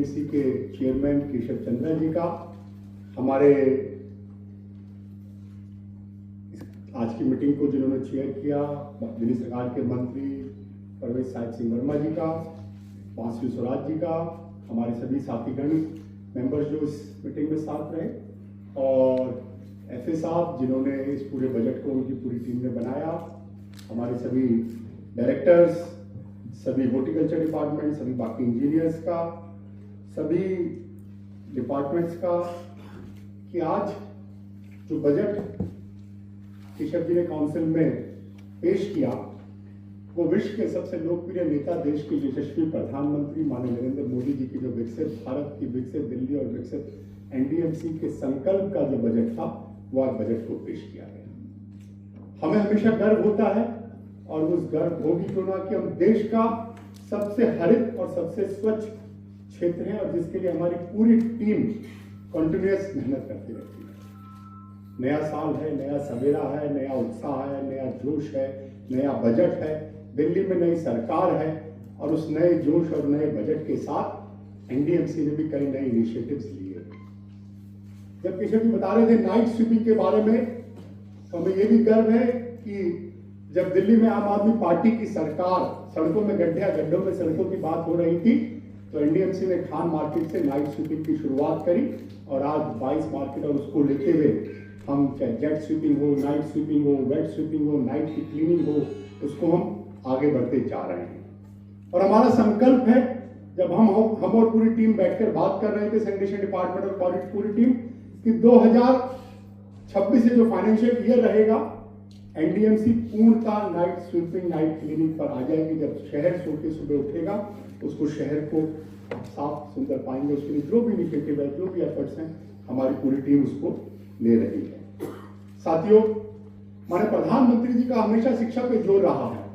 NDMC के chairman Keshav Chandra जी का, हमारे आज की मीटिंग को जिन्होंने चेयर किया दिल्ली सरकार के मंत्री परवेज साहिब सिंह वर्मा जी का, बांसुरी स्वराज जी का, हमारे सभी साथीगण मेंबर्स जो इस मीटिंग में साथ रहे, और एफए साहब जिन्होंने इस पूरे बजट को उनकी पूरी टीम ने बनाया, हमारे सभी डायरेक्टर्स, सभी हॉर्टिकल्चर डिपार्टमेंट, सभी बाकी इंजीनियर्स का, सभी डिपार्टमेंट्स का, कि आज जो बजट केशव जी ने काउंसिल में पेश किया वो विश्व के सबसे लोकप्रिय नेता, देश के यशस्वी प्रधानमंत्री माननीय नरेंद्र मोदी जी की जो विकसित भारत की, विकसित दिल्ली और विकसित एनडीएमसी के संकल्प का जो बजट था वो आज बजट को पेश किया गया। हमें हमेशा गर्व होता है, और उस गर्व होगी क्यों ना कि हम देश का सबसे हरित और सबसे स्वच्छ क्षेत्र है, और जिसके लिए हमारी पूरी टीम कंटिन्यूअस मेहनत करती रहती है। नया साल है, नया सवेरा है, नया उत्साह है, नया जोश है, नया बजट है, दिल्ली में नई सरकार है, और उस नए जोश और नए बजट के साथ एनडीएमसी ने भी कई नए इनिशिएटिव्स लिए। जब केशव जी बता रहे थे नाइट स्वीपिंग के बारे में, तो हमें यह भी गर्व है कि जब दिल्ली में आम आदमी पार्टी की सरकार सड़कों में गड्ढों में सड़कों की बात हो रही थी, तो एनडीएमसी ने खान मार्केट से नाइट स्वीपिंग की शुरुआत करी, और आज 22 मार्केट और उसको लेते हुए हम चाहे जेट स्वीपिंग हो, नाइट स्वीपिंग हो, वेट स्वीपिंग हो, नाइट की क्लीनिंग हो, उसको हम आगे बढ़ते जा रहे हैं। और हमारा संकल्प है, जब हम और पूरी टीम बैठकर बात कर रहे थे, सैनिटेशन डिपार्टमेंट और पूरी टीम, कि 2026 से जो फाइनेंशियल ईयर रहेगा, एनडीएमसी पूर्णतः नाइट स्वीपिंग, नाइट क्लीनिंग पर आ जाएगी। जब शहर सो के सुबह उठेगा, उसको शहर को साफ सुंदर पाएंगे। उसके लिए जो भी इनिशिएटिव है, जो भी एफर्ट्स हैं, हमारी पूरी टीम उसको ले रही है। साथियों, हमारे प्रधानमंत्री जी का हमेशा शिक्षा पे जोर रहा है।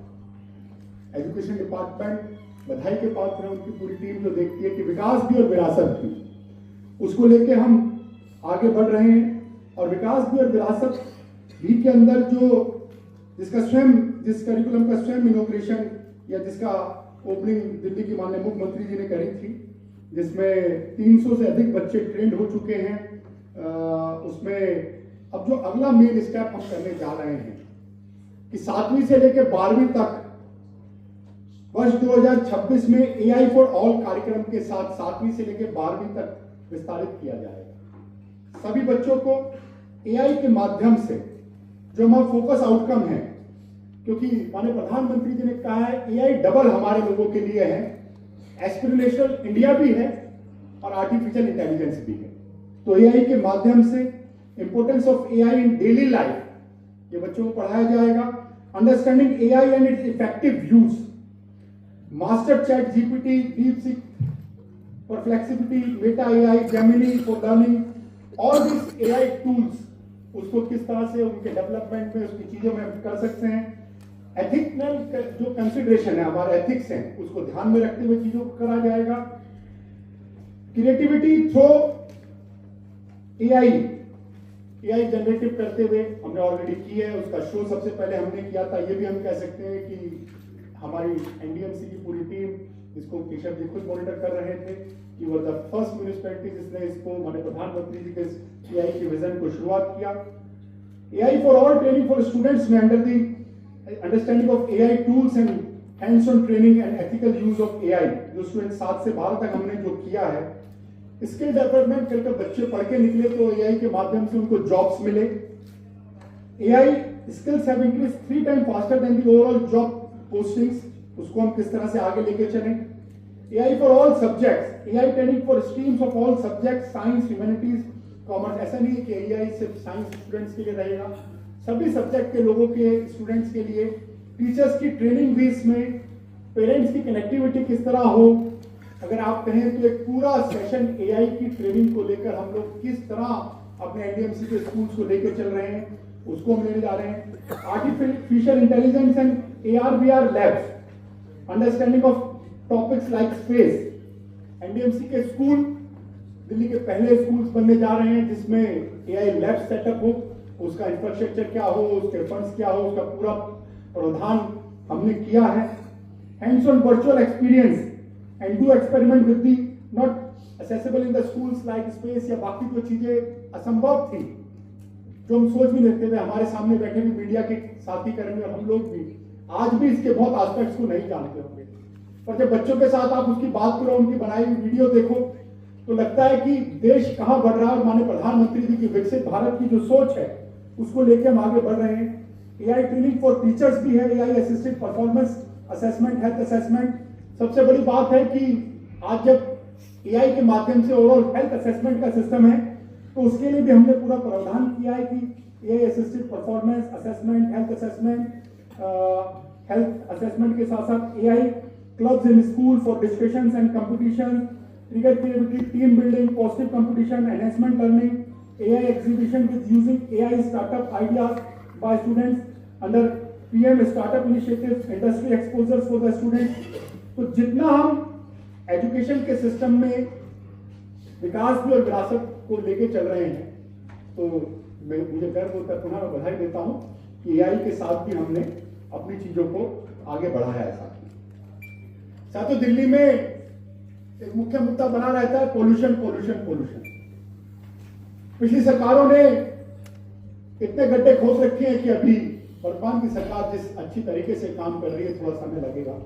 एजुकेशन डिपार्टमेंट बधाई के पात्र है, उनकी पूरी टीम जो देखती है कि विकास भी और विरासत भी, उसको लेके हम आगे बढ़ रहे हैं। और विकास भी और विरासत भी के अंदर जिस करिकुलम का स्वयं इनोग्रेशन या जिसका ओपनिंग दिल्ली की माननीय मुख्यमंत्री जी ने करी थी, जिसमें 300 से अधिक बच्चे ट्रेंड हो चुके हैं, उसमें अब जो अगला मेन स्टेप हम करने जा रहे हैं कि 7वीं से लेकर 12वीं तक वर्ष 2026 में एआई फॉर ऑल कार्यक्रम के साथ 7वीं से लेकर 12वीं तक विस्तारित किया जाएगा। सभी बच्चों को एआई के माध्यम से, जो हमारा फोकस आउटकम है, क्योंकि माननीय प्रधानमंत्री जी ने कहा है एआई डबल हमारे लोगों के लिए है, एस्पिरेशनल इंडिया भी है और आर्टिफिशियल इंटेलिजेंस भी है। तो एआई के माध्यम से importance of AI in daily life ये बच्चों को पढ़ाया जाएगा। Understanding AI and it's effective use, master chat GPT, DeepSeek for flexibility, Meta AI, Gemini for learning, all this AI tools, उसको किस तरह से उनके डेवलपमेंट में, उसकी चीजों में कर सकते हैं। एथिकल जो कंसिडरेशन है, हमारे एथिक्स हैं, उसको ध्यान में रखते हुए चीजों को करा जाएगा। क्रिएटिविटी थ्रू एआई जनरेटिव करते हुए हमने ऑलरेडी की है, उसका शो सबसे पहले हमने किया था। ये भी हम कह सकते हैं कि हमारी एनडीएमसी की पूरी टीम, इसको केशव जी खुद मॉनिटर कर रहे थे, कि वो द फर्स्ट म्युनिसिपैलिटी जिसने इसको माननीय प्रधानमंत्री जी के एआई के विजन को शुरुआत किया। AI for all training for students में under the understanding of AI tools and hands on training and ethical use of AI, जो स्टूडेंट 7 से 12 तक हमने जो किया है, स्किल डेवलपमेंट करके बच्चे पढ़ के निकले तो एआई के माध्यम से उनको जॉब्स मिले। AI skills have increase 3 time faster than the overall job postings, उसको हम किस तरह से आगे लेके चलें। AI for all subjects, AI training for streams of all subjects, science, humanities, commerce. ऐसा नहीं है कि एआई सिर्फ साइंस स्टूडेंट्स के लिए रहेगा, सभी सब्जेक्ट के लोगों के स्टूडेंट्स के लिए। टीचर्स की ट्रेनिंग भी इसमें, पेरेंट्स की कनेक्टिविटी किस तरह हो, अगर आप कहें तो एक पूरा सेशन एआई की ट्रेनिंग को लेकर हम लोग किस तरह अपने एनडीएमसी के स्कूल्स को लेकर चल रहे हैं, उसको हम लेने जा रहे हैं। Artificial intelligence and एआर/वीआर labs, understanding of topics like space. NDMC के स्कूल दिल्ली के पहले स्कूल्स बनने जा रहे हैं जिसमें एआई लैब सेटअप हो, उसका इंफ्रास्ट्रक्चर क्या हो, उसके फंड्स क्या हो, उसका पूरा प्रावधान हमने किया है। Hands on virtual experience and do experiment with the not accessible in the schools like space या बाकी जो चीजें असंभव थी, जो हम सोच भी लेते थे, हमारे सामने बैठे भी मीडिया के साथी कर्मी और हम लोग भी आज भी इसके बहुत एस्पेक्ट्स को नहीं जानते होंगे, पर जब बच्चों के साथ आप उसकी बात करो, उनकी बनाई हुई वीडियो देखो, तो लगता है कि देश कहां बढ़ रहा है। और माननीय प्रधानमंत्री जी की विकसित भारत की जो सोच है उसको लेकर हम आगे बढ़ रहे हैं। एआई ट्रेनिंग फॉर टीचर्स भी है, AI assisted performance assessment, health assessment. सबसे बड़ी बात है कि आज जब एआई के माध्यम से ओवरऑल हेल्थ असेसमेंट का सिस्टम है, तो उसके लिए भी हमने पूरा प्रावधान किया है कि AI assisted performance assessment, health assessment के साथ साथ AI clubs in school for discussions and competition, trigger creativity, team building, positive competition, enhancement learning, AI exhibition with using AI startup ideas bye students under PM startup initiatives, industry exposures for the students. तो जितना हम education के system में विकास भी और विरासत को लेके चल रहे हैं, तो मुझे गर्व होता है, पुनः मैं बधाई देता हूं कि एआई के साथ भी हमने अपनी चीजों को आगे बढ़ाया है। साथियों, दिल्ली में एक मुख्य मुद्दा बना रहता है पोल्यूशन, पोल्यूशन, पोल्यूशन। पिछली सरकारों ने इतने गड्ढे खोद रखे हैं कि अभी वर्तमान की सरकार जिस अच्छी तरीके से काम कर रही है, थोड़ा समय लगेगा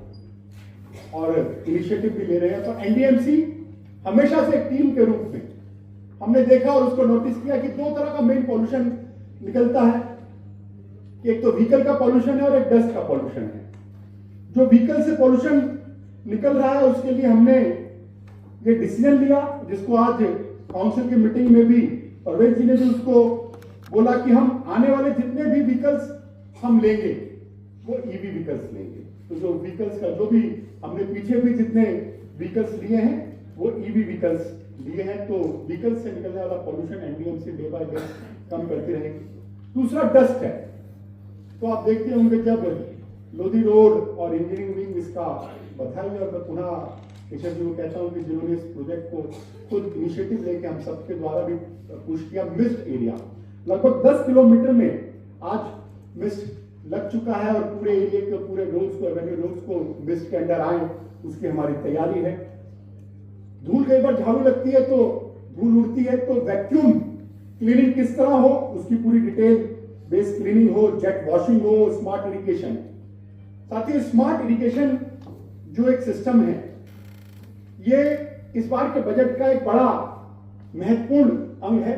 और इनिशिएटिव भी ले रहे हैं। तो एनडीएमसी हमेशा से एक टीम के रूप में हमने देखा और उसको नोटिस किया कि दो तरह का मेन पॉल्यूशन निकलता है, कि एक तो व्हीकल का पॉल्यूशन है और एक डस्ट का पॉल्यूशन है। जो व्हीकल से पॉल्यूशन निकल रहा है उसके लिए हमने ये डिसीजन लिया, जिसको आज काउंसिल की मीटिंग में भी परवेज जी ने भी उसको बोला कि हम आने वाले जितने भी व्हीकल्स हम लेंगे वो ईवी व्हीकल्स लेंगे। तो जो व्हीकल्स का जो भी हमने पीछे भी जितने व्हीकल्स लिए हैं वो ईवी व्हीकल्स लिए हैं, तो व्हीकल्स से निकलने वाला pollution NDMC day by day कम करती रहेगी। दूसरा डस्ट है। तो आप देखते होंगे जब लोधी रोड और इंजीनियरिंग विंग इसका बधाई, और मैं पुनः केशव जी को कहता हूं कि जिन्होंने इस प्रोजेक्ट को खुद इनिशिएटिव लेके हम सबके द्वारा भी पुश किया। मिस्ट एरिया लगभग 10 किलोमीटर में आज मिस्ट लग चुका है और पूरे एरिया के पूरे रोड्स को, एवेन्यू रोड्स को मिस्ट के अंडर आए, उसकी हमारी तैयारी है। धूल कई बार झाड़ू लगती है तो धूल उड़ती है, तो वैक्यूम क्लीनिंग किस तरह हो उसकी पूरी डिटेल बेस क्लीनिंग हो, जेट वॉशिंग हो, स्मार्ट इरिगेशन। साथ ही स्मार्ट इरिगेशन जो एक सिस्टम है, ये इस बार के बजट का एक बड़ा महत्वपूर्ण अंग है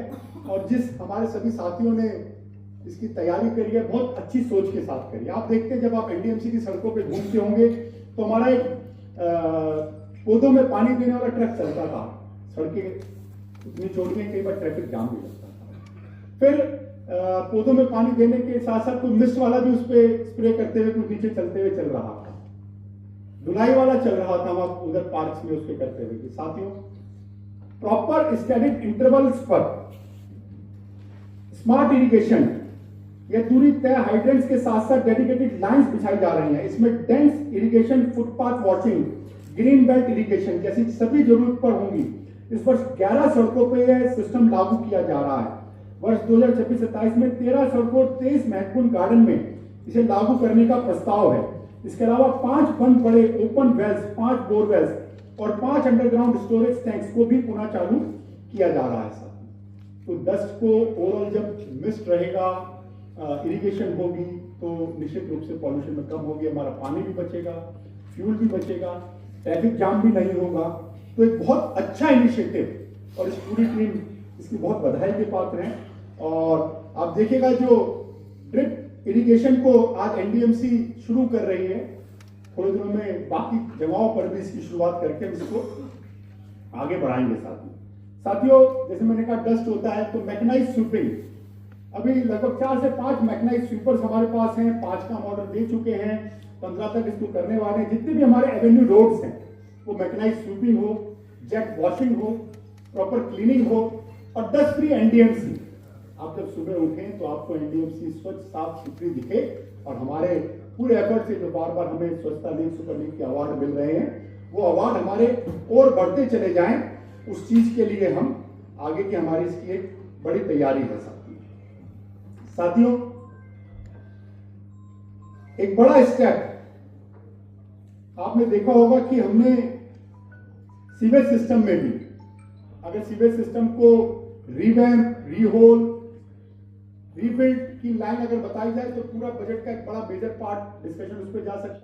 और जिस हमारे सभी साथियों ने इसकी तैयारी करी है, बहुत अच्छी सोच के साथ करी है। आप देखते हैं जब आप एनडीएमसी की सड़कों पे घूमते होंगे तो हमारा एक पौधों में पानी देने वाला ट्रक चलता था, सड़कें इतनी चौड़ी हैं, कई बार ट्रैफिक जाम भी लगता था। फिर पौधों में पानी देने के साथ साथ कोई मिस्ट वाला भी उस पर स्प्रे करते हुए कुछ नीचे चलते हुए चल रहा था, धुलाई वाला चल रहा था वहां उधर पार्क्स में उसके करते हुए। साथियों, प्रॉपर स्टैटिक इंटरवल्स पर स्मार्ट इरिगेशन या दूरी तय हाइड्रेंट्स के साथ साथ डेडिकेटेड लाइंस बिछाई जा रही हैं। इसमें dense irrigation, footpath washing, green belt irrigation जैसी सभी जरूरत पर होंगी। इस वर्ष 11 सड़कों पर यह सिस्टम लागू किया जा रहा है। वर्ष 2026-27 में 13 सड़कों, 23 महत्वपूर्ण गार्डन में इसे लागू करने का प्रस्ताव है। इसके अलावा 5 बंद पड़े ओपन वेल्स, 5 बोरवेल्स और 5 अंडरग्राउंड स्टोरेज टैंक्स को भी पुनः चालू किया जा रहा है। तो डस्ट को ओवरऑल जब मिस्ट रहेगा, इरिगेशन होगी, तो निश्चित रूप से पॉल्यूशन में कम होगी, हमारा पानी भी बचेगा, फ्यूल भी बचेगा, ट्रैफिक जाम भी नहीं होगा। तो एक बहुत अच्छा इनिशिएटिव और इस पूरी टीम इसकी बहुत बधाई के पात्र हैं। और आप देखिएगा जो ड्रिप इरिगेशन को आज एनडीएमसी शुरू कर रही है, थोड़े दिनों में बाकी जगहों पर भी इसकी शुरुआत करके हम इसको आगे बढ़ाएंगे। साथियों, जैसे मैंने कहा डस्ट होता है तो मैकेनाइज्ड स्वीपिंग, अभी लगभग 4 से 5 मैकेनाइज्ड स्वीपर्स हमारे पास हैं, 5 का हम ऑर्डर दे चुके हैं, 15 तक इसको करने वाले हैं। जितने भी हमारे एवेन्यू रोड्स हैं वो मैकेनाइज्ड स्वीपिंग हो, जेट वॉशिंग हो, प्रॉपर क्लीनिंग हो और डस्ट फ्री एनडीएमसी। आप जब सुबह उठें तो आपको एनडीएमसी स्वच्छ, साफ सुथरी दिखे और हमारे पूरे एफर्ट से जो बार बार हमें स्वच्छता लीग, सुपर लीग के अवार्ड मिल रहे हैं, वो अवार्ड हमारे और बढ़ते चले जाएं, उस चीज के लिए हम आगे की हमारी इसकी एक बड़ी तैयारी है। साथियों, एक बड़ा स्टेप आपने देखा होगा कि हमने सीवेज सिस्टम में भी अगर सीवेज सिस्टम को रीवैम्प, रीहोल, रीबिल्ड की लाइन अगर बताई जाए तो पूरा बजट का एक बड़ा मेजर पार्ट डिस्कशन उस पर जा सकता है।